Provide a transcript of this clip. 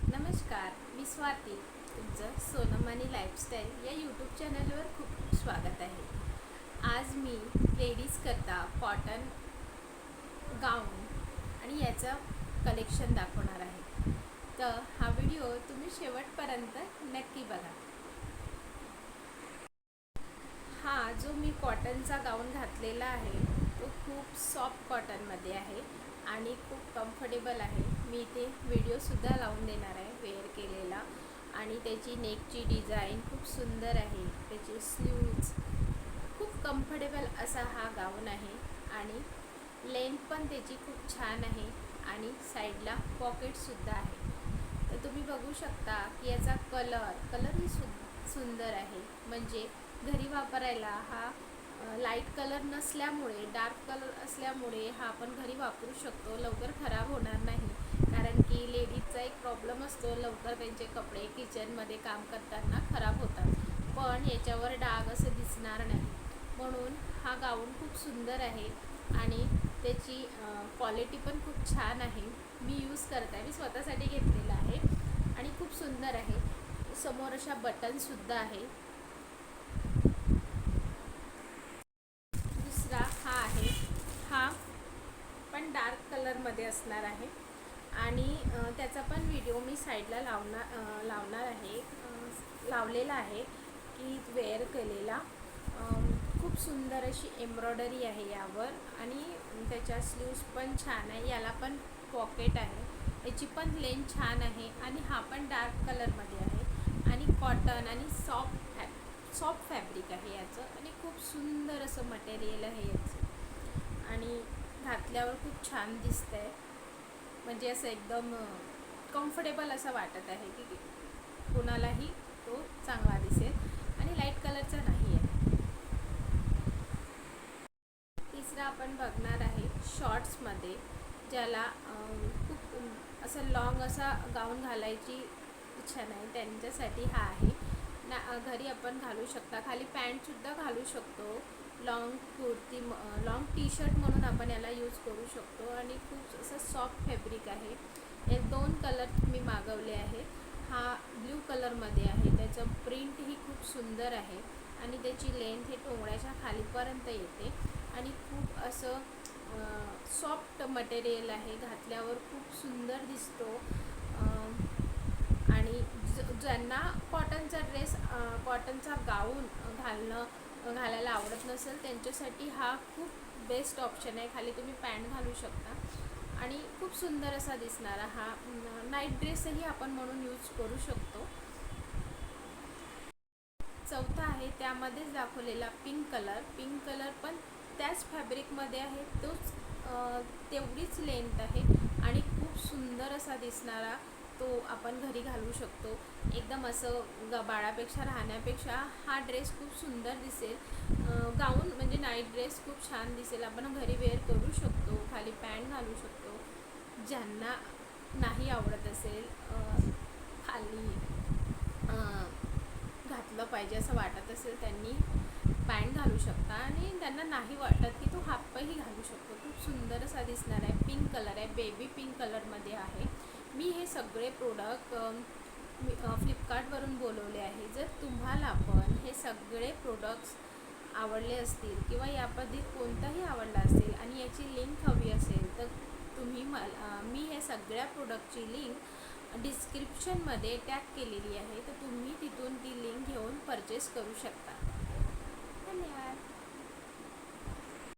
नमस्कार, मी स्वाती. तुमचं सोनम आणि लाईफस्टाईल या यूट्यूब चॅनलवर खूप स्वागत आहे. आज मी लेडीज करता कॉटन गाऊन आणि याचं कलेक्शन दाखवणार आहे. तर हा व्हिडिओ तुम्ही शेवटपर्यंत नक्की बघा. हा जो मी कॉटनचा गाऊन घातलेला आहे तो खूप सॉफ्ट कॉटनमध्ये आहे आणि खूप कम्फर्टेबल आहे. मी इथे व्हिडिओसुद्धा लावून देणार आहे वेअर केलेला. आणि त्याची नेकची डिझाईन खूप सुंदर आहे, त्याचे स्लीव्ज खूप कम्फर्टेबल असा हा गाऊन आहे. आणि लेंथ पण त्याची खूप छान आहे आणि साईडला पॉकेटसुद्धा आहे. तर तुम्ही बघू शकता की याचा कलरही सुंदर आहे. म्हणजे घरी वापरायला हा लाईट कलर नसल्यामुळे, डार्क कलर असल्यामुळे हा आपण घरी वापरू शकतो. लवकर खराब होणार नाही, कारण की लेडीजचा एक प्रॉब्लेम असतो, लवकर त्यांचे कपडे किचनमध्ये काम करताना खराब होतात. पण याच्यावर डाग असं दिसणार नाही, म्हणून हा गाऊन खूप सुंदर आहे. आणि त्याची क्वालिटी पण खूप छान आहे. मी यूज करत आहे, मी स्वतःसाठी घेतलेला आहे आणि खूप सुंदर आहे. समोर अशा बटनसुद्धा आहे. दुसरा हा आहे, हा पण डार्क कलरमध्ये असणार आहे. आणि त्याचा पण व्हिडिओ मी साईडला लावणार आहे, लावलेला आहे की वेअर केलेला. खूप सुंदर अशी एम्ब्रॉयडरी आहे यावर आणि त्याच्या स्लीव्स पण छान आहे. याला पण पॉकेट आहे, याची पण लेंथ छान आहे आणि हा पण डार्क कलरमध्ये आहे. आणि कॉटन आणि सॉफ्ट फॅब्रिक आहे याचं आणि खूप सुंदर असं मटेरियल आहे याचं. आणि घातल्यावर खूप छान दिसतं आहे, म्हणजे असं एकदम कम्फर्टेबल असं वाटत आहे की कोणालाही तो चांगला दिसेल आणि लाईट कलरचा नाही आहे. तिसरा आपण बघणार आहे शॉर्ट्समध्ये, ज्याला खूप असं लॉंग असा गाऊन घालायची इच्छा नाही त्यांच्यासाठी हा आहे. घरी आपण घालू शकता, खाली पॅन्टसुद्धा घालू शकतो. Long kurti, long T shirt म्हणून आपण याला यूज करू शकतो. आणि खूप असं सॉफ्ट फॅब्रिक आहे. हे 2 कलर मी मागवले आहे. हा ब्ल्यू कलरमध्ये आहे, त्याचं प्रिंटही खूप सुंदर आहे आणि त्याची लेंथ हे टोंगळ्याच्या खालीपर्यंत येते. आणि खूप असं सॉफ्ट मटेरियल आहे, घातल्यावर खूप सुंदर दिसतो. आणि ज्यांना कॉटनचा गाऊन घालायला आवडत नसेल त्यांच्यासाठी हा खूप बेस्ट ऑप्शन आहे. खाली तुम्ही पॅन्ट घालू शकता आणि खूप सुंदर असा दिसणारा हा नाईट ड्रेसही आपण म्हणून यूज करू शकतो. चौथा आहे त्यामध्येच दाखवलेला पिंक कलर पण त्याच फॅब्रिकमध्ये आहे, तोच तेवढीच लेंथ आहे आणि खूप सुंदर असा दिसणारा तो आपण घरी घालू शकतो. एकदम असं गबाळापेक्षा राहण्यापेक्षा हा ड्रेस खूप सुंदर दिसेल. गाऊन म्हणजे नाईट ड्रेस खूप छान दिसेल, आपण घरी वेअर करू शकतो, खाली पॅन्ट घालू शकतो. ज्यांना नाही आवडत असेल खाली घातलं पाहिजे असं वाटत असेल त्यांनी पॅन्ट घालू शकता. आणि त्यांना नाही वाटत की तो हाफही घालू शकतो. खूप सुंदर असा दिसणार आहे. पिंक कलर आहे, बेबी पिंक कलरमध्ये आहे. मी हे सगळे प्रोडक्ट फ्लिपकार्टवरून बोलवले आहे. जर तुम्हाला पण हे सगळे प्रोडक्ट्स आवडले असतील किंवा यापैकी कोणताही आवडला असेल आणि याची लिंक हवी असेल तर मी हे सगळ्या प्रोडक्टची लिंक डिस्क्रिप्शनमध्ये टॅग केलेली आहे, तर तुम्ही तिथून ती लिंक घेऊन परचेस करू शकता.